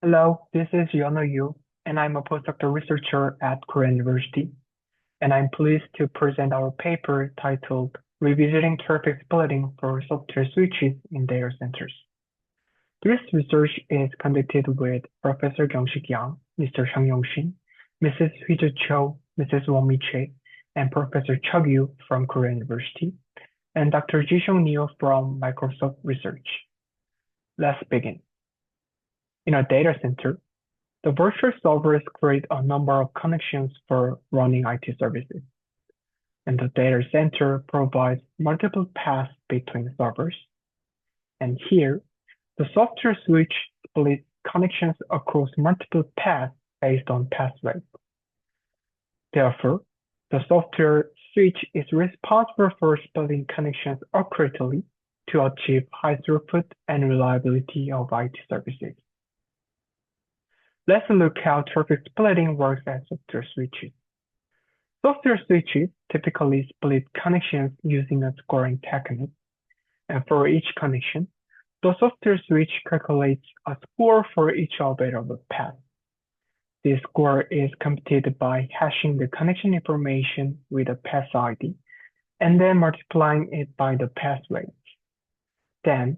Hello, this is Yono Yu, and I'm a postdoctoral researcher at Korea University, and I'm pleased to present our paper titled Revisiting Traffic Splitting for Software Switches in Data Centers. This research is conducted with Professor Kyung-Sik Yang, Mr. Chang Yong-shin, Mrs. Huizu Cho, Mrs. Wong Mi-chae, and Professor Chug Yu from Korea University, and Dr. Ji-Shung Neo from Microsoft Research. Let's begin. In a data center, the virtual servers create a number of connections for running IT services, and the data center provides multiple paths between servers. And here, the software switch splits connections across multiple paths based on path rate. Therefore, the software switch is responsible for splitting connections accurately to achieve high throughput and reliability of IT services. Let's look how traffic splitting works at software switches. Software switches typically split connections using a scoring technique, and for each connection, the software switch calculates a score for each available path. This score is computed by hashing the connection information with a path ID, and then multiplying it by the path rate. Then,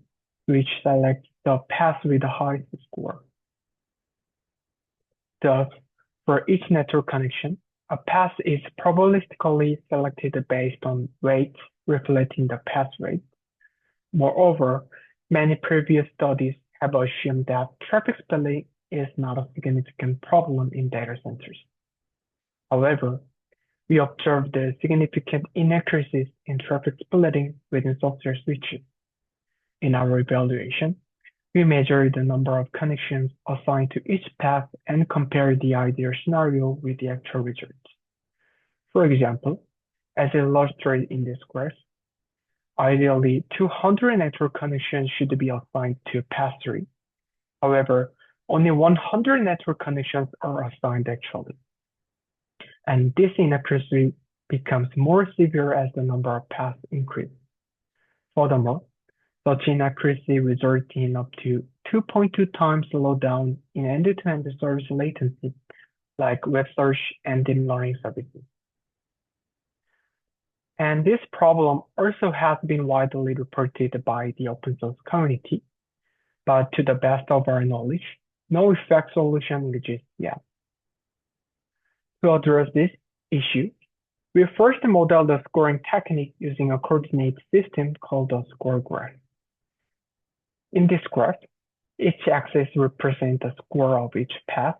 switch selects the path with the highest score. Thus, for each network connection, a path is probabilistically selected based on weights reflecting the path rate. Moreover, many previous studies have assumed that traffic splitting is not a significant problem in data centers. However, we observed the significant inaccuracies in traffic splitting within software switches. In our evaluation, we measured the number of connections assigned to each path and compared the ideal scenario with the actual results. For example, as illustrated in this graph, ideally 200 network connections should be assigned to path 3. However, only 100 network connections are assigned actually. And this inaccuracy becomes more severe as the number of paths increases. Furthermore, such inaccuracy results in up to 2.2 times slowdown in end-to-end service latency, like web search and deep learning services. And this problem also has been widely reported by the open source community, but to the best of our knowledge, no effective solution exists yet. To address this issue, we first modeled the scoring technique using a coordinate system called the score graph. In this graph, each axis represents the score of each path.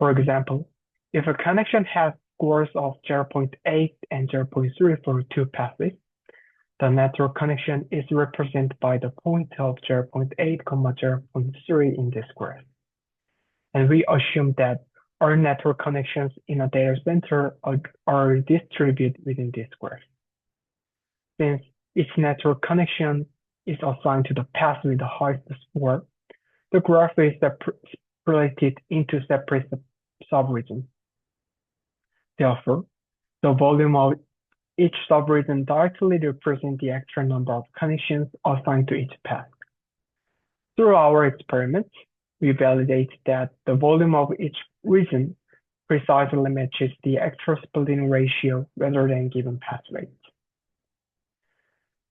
For example, if a connection has scores of 0.8 and 0.3 for two pathways, the network connection is represented by the point of 0.8, 0.3 in this graph. And we assume that all network connections in a data center are distributed within this graph. Since each network connection is assigned to the path with the highest score, the graph is separated into separate subregions. Therefore, the volume of each subregion directly represents the actual number of connections assigned to each path. Through our experiments, we validate that the volume of each region precisely matches the actual splitting ratio rather than given path rate.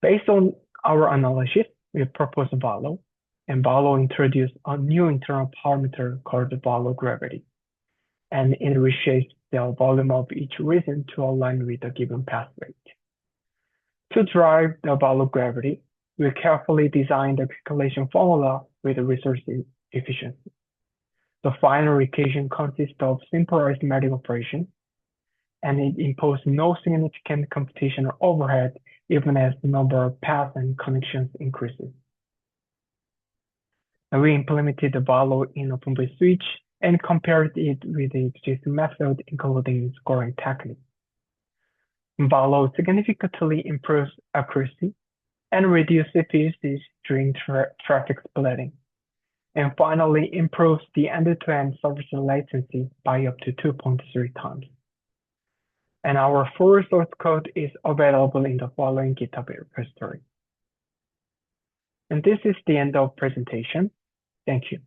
Based on our analysis, we propose Valo, and Valo introduced a new internal parameter called Valo gravity, and it reshapes the volume of each region to align with the given path rate. To drive the Valo gravity, we carefully designed the calculation formula with resource efficiency. The final equation consists of simple arithmetic operations, and it imposes no significant computational overhead even as the number of paths and connections increases. And we implemented the Valo in OpenVSwitch and compared it with the existing method, including scoring technique. Valo significantly improves accuracy and reduces efficiencies during traffic splitting, and finally improves the end-to-end service latency by up to 2.3 times. And our full source code is available in the following GitHub repository. And this is the end of presentation. Thank you.